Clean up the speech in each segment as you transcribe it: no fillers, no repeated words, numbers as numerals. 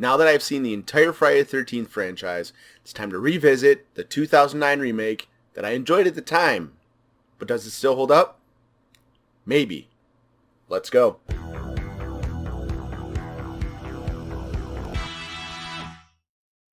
Now that I've seen the entire Friday the 13th franchise, it's time to revisit the 2009 remake that I enjoyed at the time. But does it still hold up? Maybe. Let's go.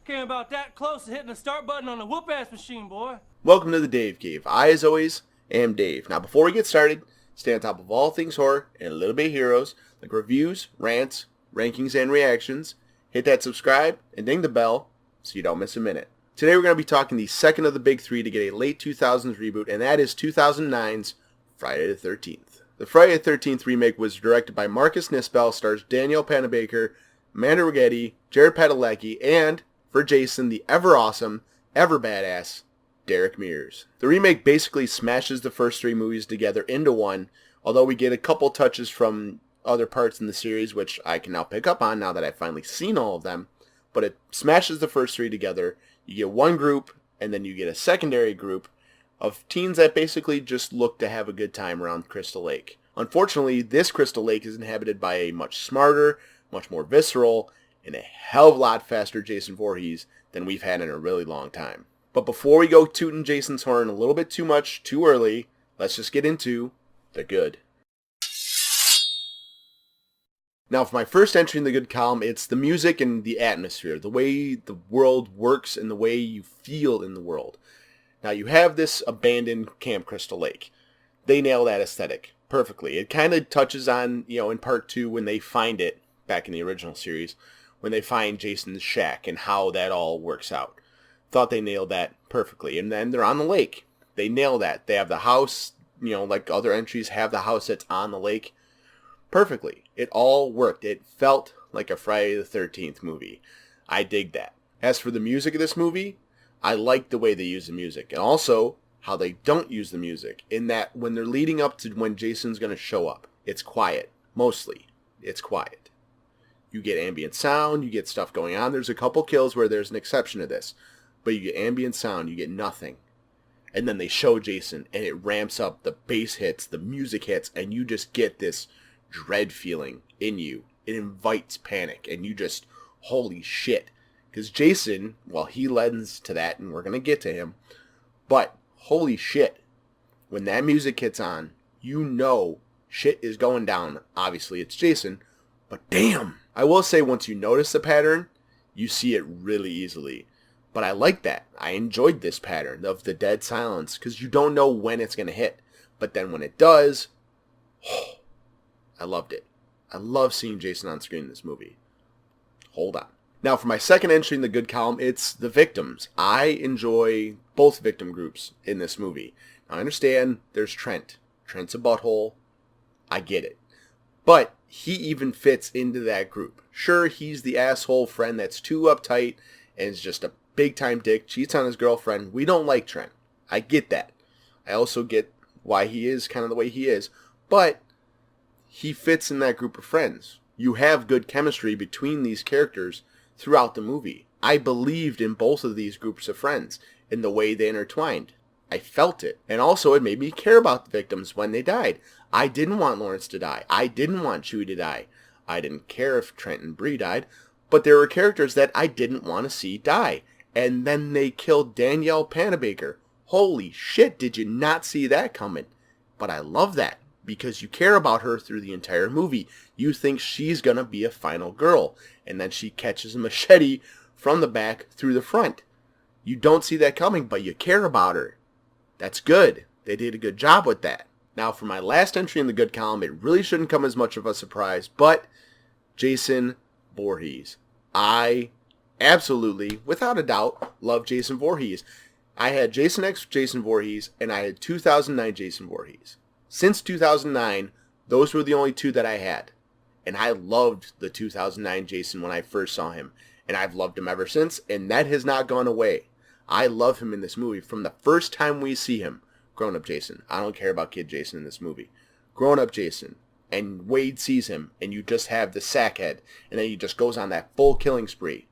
Came about that close to hitting the start button on a whoop-ass machine, boy. Welcome to the Dave Cave. I, as always, am Dave. Now, before we get started, stay on top of all things horror and a little bit of heroes, like reviews, rants, rankings, and reactions. Hit that subscribe and ding the bell so you don't miss a minute. Today we're going to be talking the second of the big three to get a late 2000s reboot, and that is 2009's Friday the 13th. The Friday the 13th remake was directed by Marcus Nispel, stars Danielle Panabaker, Amanda Righetti, Jared Padalecki, and, for Jason, the ever-awesome, ever-badass Derek Mears. The remake basically smashes the first three movies together into one, although we get a couple touches from other parts in the series, which I can now pick up on now that I've finally seen all of them, but it smashes the first three together. You get one group, and then you get a secondary group of teens that basically just look to have a good time around Crystal Lake. Unfortunately, this Crystal Lake is inhabited by a much smarter, much more visceral, and a hell of a lot faster Jason Voorhees than we've had in a really long time. But before we go tooting Jason's horn a little bit too much, too early, let's just get into the good. Now, for my first entry in the good column, it's the music and the atmosphere, the way the world works and the way you feel in the world. Now, you have this abandoned Camp Crystal Lake. They nail that aesthetic perfectly. It kind of touches on, in part 2 when they find it, back in the original series, when they find Jason's shack and how that all works out. Thought they nailed that perfectly. And then they're on the lake. They nail that. They have the house, like other entries have the house that's on the lake. Perfectly. It all worked. It felt like a Friday the 13th movie. I dig that. As for the music of this movie, I like the way they use the music. And also, how they don't use the music. In that, when they're leading up to when Jason's going to show up, it's quiet. Mostly, it's quiet. You get ambient sound, you get stuff going on. There's a couple kills where there's an exception to this. But you get ambient sound, you get nothing. And then they show Jason, and it ramps up. The bass hits, the music hits, and you just get this dread feeling in you. It invites panic, and you just, holy shit. Because Jason, well, he lends to that, and we're going to get to him, but holy shit, when that music hits on, shit is going down. Obviously, it's Jason, but damn. I will say, once you notice the pattern, you see it really easily. But I like that. I enjoyed this pattern of the dead silence, because you don't know when it's going to hit. But then when it does, I loved it. I love seeing Jason on screen in this movie. Hold on. Now, for my second entry in the good column, it's the victims. I enjoy both victim groups in this movie. Now, I understand there's Trent. Trent's a butthole. I get it. But he even fits into that group. Sure, he's the asshole friend that's too uptight and is just a big-time dick, cheats on his girlfriend. We don't like Trent. I get that. I also get why he is kind of the way he is. But he fits in that group of friends. You have good chemistry between these characters throughout the movie. I believed in both of these groups of friends in the way they intertwined. I felt it. And also it made me care about the victims when they died. I didn't want Lawrence to die. I didn't want Chewie to die. I didn't care if Trent and Bree died. But there were characters that I didn't want to see die. And then they killed Danielle Panabaker. Holy shit, did you not see that coming? But I love that. Because you care about her through the entire movie. You think she's going to be a final girl. And then she catches a machete from the back through the front. You don't see that coming, but you care about her. That's good. They did a good job with that. Now, for my last entry in the good column, it really shouldn't come as much of a surprise, but Jason Voorhees. I absolutely, without a doubt, love Jason Voorhees. I had Jason X Jason Voorhees, and I had 2009 Jason Voorhees. Since 2009, those were the only two that I had. And I loved the 2009 Jason when I first saw him. And I've loved him ever since, and that has not gone away. I love him in this movie from the first time we see him. Grown-up Jason. I don't care about kid Jason in this movie. Grown-up Jason. And Wade sees him, and you just have the sackhead. And then he just goes on that full killing spree.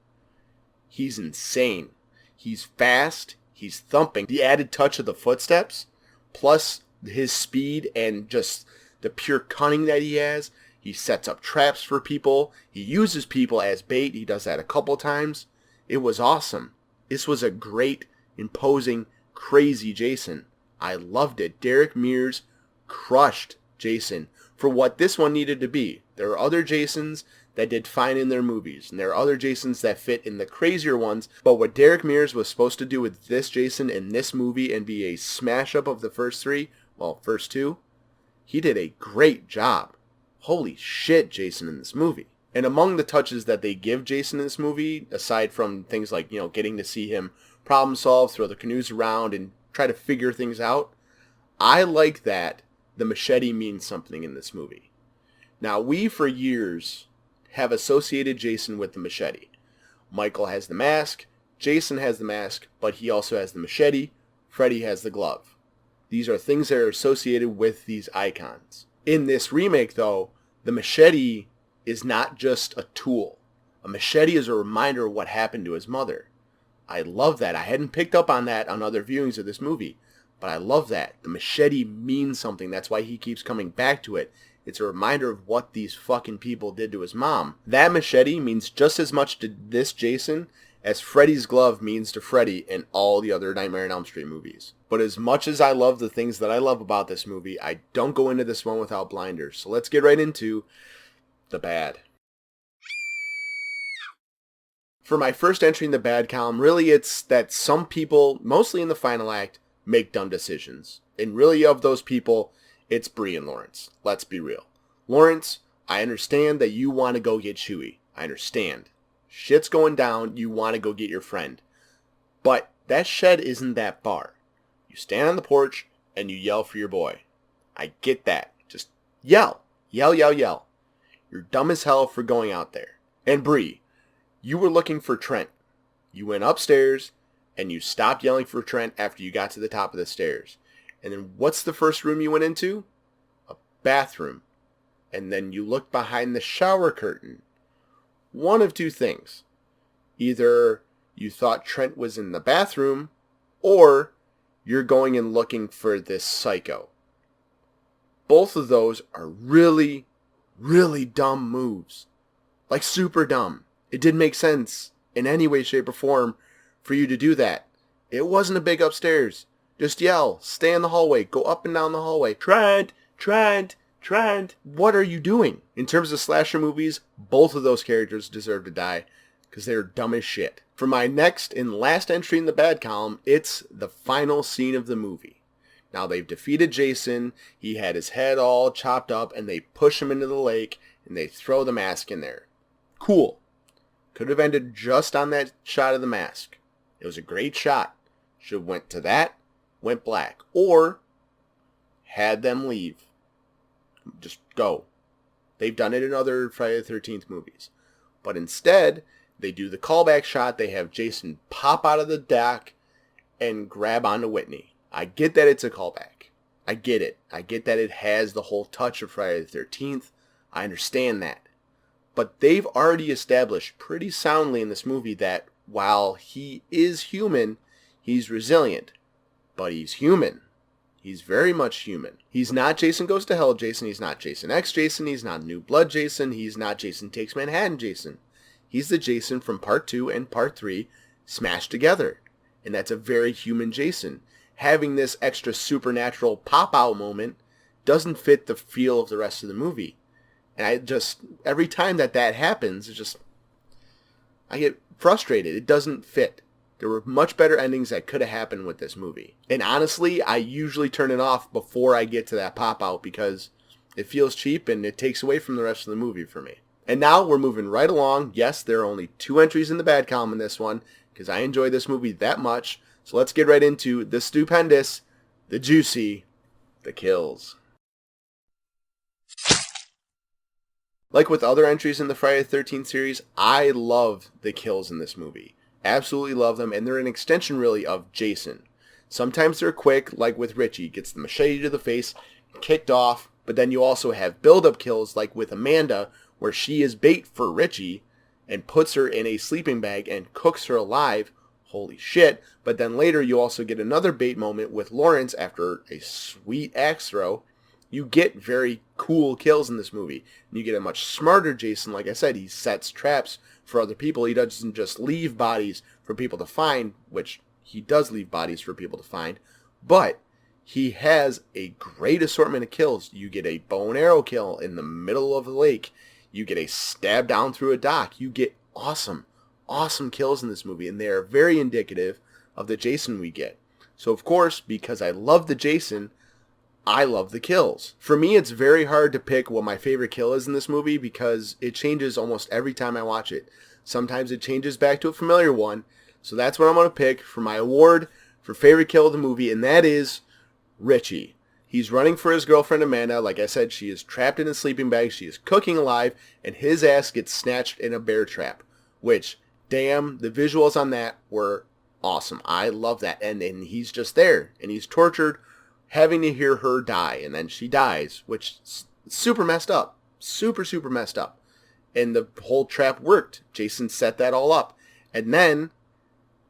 He's insane. He's fast. He's thumping. The added touch of the footsteps, plus his speed and just the pure cunning that he has. He sets up traps for people. He uses people as bait. He does that a couple times. It was awesome. This was a great, imposing, crazy Jason. I loved it. Derek Mears crushed Jason for what this one needed to be. There are other Jasons that did fine in their movies, and there are other Jasons that fit in the crazier ones, but what Derek Mears was supposed to do with this Jason in this movie and be a smash up of the first two, he did a great job. Holy shit, Jason in this movie. And among the touches that they give Jason in this movie, aside from things like, getting to see him problem solve, throw the canoes around, and try to figure things out, I like that the machete means something in this movie. Now, we for years have associated Jason with the machete. Michael has the mask, Jason has the mask, but he also has the machete, Freddy has the glove. These are things that are associated with these icons. In this remake, though, the machete is not just a tool. A machete is a reminder of what happened to his mother. I love that. I hadn't picked up on that on other viewings of this movie, but I love that. The machete means something. That's why he keeps coming back to it. It's a reminder of what these fucking people did to his mom. That machete means just as much to this Jason as Freddy's glove means to Freddy in all the other Nightmare on Elm Street movies. But as much as I love the things that I love about this movie, I don't go into this one without blinders. So let's get right into the bad. For my first entry in the bad column, really it's that some people, mostly in the final act, make dumb decisions. And really of those people, it's Bree and Lawrence. Let's be real. Lawrence, I understand that you want to go get Chewie. I understand. Shit's going down, you want to go get your friend. But that shed isn't that far. You stand on the porch and you yell for your boy. I get that. Just yell. Yell, yell, yell. You're dumb as hell for going out there. And Bree, you were looking for Trent. You went upstairs and you stopped yelling for Trent after you got to the top of the stairs. And then what's the first room you went into? A bathroom. And then you looked behind the shower curtain. One of two things. Either you thought Trent was in the bathroom, or you're going and looking for this psycho. Both of those are really, really dumb moves. Like super dumb. It didn't make sense in any way, shape, or form for you to do that. It wasn't a big upstairs. Just yell, stay in the hallway, go up and down the hallway. Trent, Trent, Trent. What are you doing? In terms of slasher movies, both of those characters deserve to die because they're dumb as shit. For my next and last entry in the bad column, it's the final scene of the movie. Now they've defeated Jason, he had his head all chopped up, and they push him into the lake and they throw the mask in there. Cool. Could have ended just on that shot of the mask. It was a great shot. Should have went to that, went black, or had them leave. Just go. They've done it in other Friday the 13th movies. But instead, they do the callback shot. They have Jason pop out of the dock and grab onto Whitney. I get that it's a callback. I get it. I get that it has the whole touch of Friday the 13th. I understand that. But they've already established pretty soundly in this movie that while he is human, he's resilient. But he's human. He's very much human. He's not Jason Goes to Hell Jason. He's not Jason X Jason. He's not New Blood Jason. He's not Jason Takes Manhattan Jason. He's the Jason from Part 2 and Part 3 smashed together. And that's a very human Jason. Having this extra supernatural pop-out moment doesn't fit the feel of the rest of the movie. And every time that happens, I get frustrated. It doesn't fit. There were much better endings that could have happened with this movie. And honestly, I usually turn it off before I get to that pop-out because it feels cheap and it takes away from the rest of the movie for me. And now we're moving right along. Yes, there are only 2 entries in the bad column in this one because I enjoy this movie that much. So let's get right into the stupendous, the juicy, the kills. Like with other entries in the Friday the 13th series, I love the kills in this movie. Absolutely love them, and they're an extension really of Jason. Sometimes they're quick, like with Richie, gets the machete to the face, kicked off, but then you also have build-up kills like with Amanda, where she is bait for Richie, and puts her in a sleeping bag and cooks her alive. Holy shit. But then later you also get another bait moment with Lawrence after a sweet axe throw, You get very cool kills in this movie. And you get a much smarter Jason. Like I said, he sets traps for other people. He doesn't just leave bodies for people to find, which he does leave bodies for people to find. But he has a great assortment of kills. You get a bow and arrow kill in the middle of the lake. You get a stab down through a dock. You get awesome kills in this movie. And they are very indicative of the Jason we get. So of course, because I love the Jason, I love the kills. For me, it's very hard to pick what my favorite kill is in this movie because it changes almost every time I watch it. Sometimes it changes back to a familiar one. So that's what I'm going to pick for my award for favorite kill of the movie, and that is Richie. He's running for his girlfriend Amanda. Like I said, she is trapped in a sleeping bag. She is cooking alive, and his ass gets snatched in a bear trap, which, damn, the visuals on that were awesome. I love that. And he's just there, and he's tortured, having to hear her die, and then she dies, which is super messed up. Super messed up. And the whole trap worked. Jason set that all up. And then,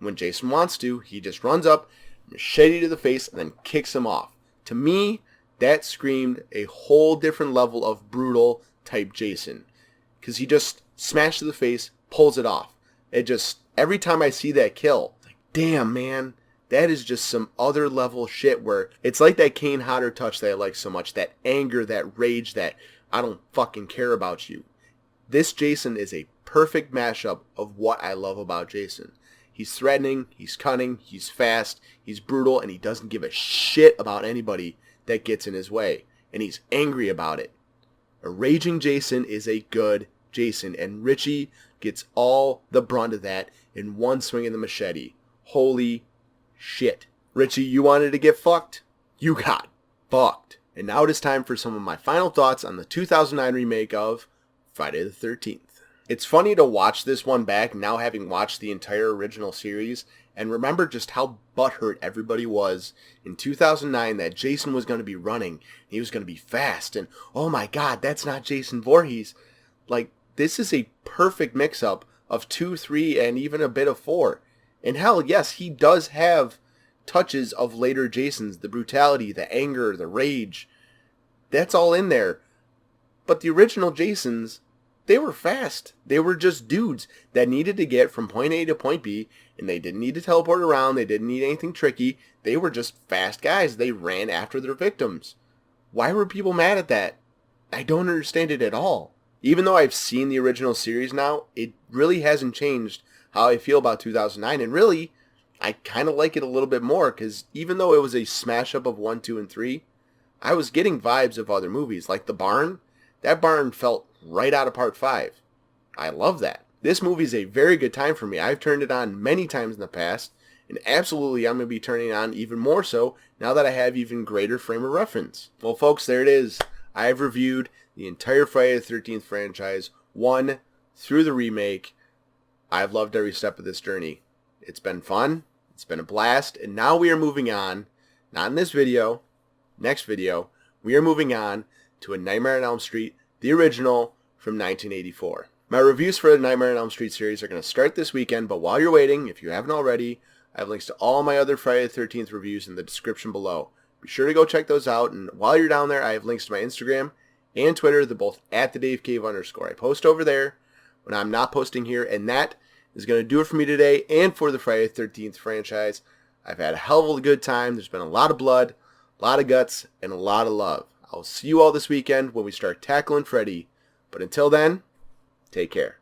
when Jason wants to, he just runs up, machete to the face, and then kicks him off. To me, that screamed a whole different level of brutal type Jason. Because he just smashed to the face, pulls it off. It just, every time I see that kill, like, damn, man. That is just some other level shit where it's like that Kane Hodder touch that I like so much. That anger, that rage, that I don't fucking care about you. This Jason is a perfect mashup of what I love about Jason. He's threatening, he's cunning, he's fast, he's brutal, and he doesn't give a shit about anybody that gets in his way. And he's angry about it. A raging Jason is a good Jason, and Richie gets all the brunt of that in one swing of the machete. Holy shit. Richie, you wanted to get fucked? You got fucked. And now it is time for some of my final thoughts on the 2009 remake of Friday the 13th. It's funny to watch this one back now having watched the entire original series and remember just how butthurt everybody was in 2009 that Jason was going to be running. He was going to be fast and oh my god, that's not Jason Voorhees. Like, this is a perfect mix-up of 2, 3, and even a bit of 4. And hell, yes, he does have touches of later Jasons, the brutality, the anger, the rage. That's all in there. But the original Jasons, they were fast. They were just dudes that needed to get from point A to point B, and they didn't need to teleport around. They didn't need anything tricky. They were just fast guys. They ran after their victims. Why were people mad at that? I don't understand it at all. Even though I've seen the original series now, it really hasn't changed how I feel about 2009, and really, I kind of like it a little bit more, because even though it was a smash-up of 1, 2, and 3, I was getting vibes of other movies, like The Barn. That barn felt right out of Part 5. I love that. This movie is a very good time for me. I've turned it on many times in the past, and absolutely I'm going to be turning it on even more so now that I have even greater frame of reference. Well, folks, there it is. I have reviewed the entire Friday the 13th franchise, 1 through the remake. I've loved every step of this journey. It's been fun. It's been a blast. And now we are moving on, not in this video, next video, we are moving on to A Nightmare on Elm Street, the original from 1984. My reviews for the Nightmare on Elm Street series are going to start this weekend, but while you're waiting, if you haven't already, I have links to all my other Friday the 13th reviews in the description below. Be sure to go check those out, and while you're down there, I have links to my Instagram and Twitter. They're both at @TheDaveCave_. I post over there when I'm not posting here, and that is going to do it for me today and for the Friday the 13th franchise. I've had a hell of a good time. There's been a lot of blood, a lot of guts, and a lot of love. I'll see you all this weekend when we start tackling Freddy. But until then, take care.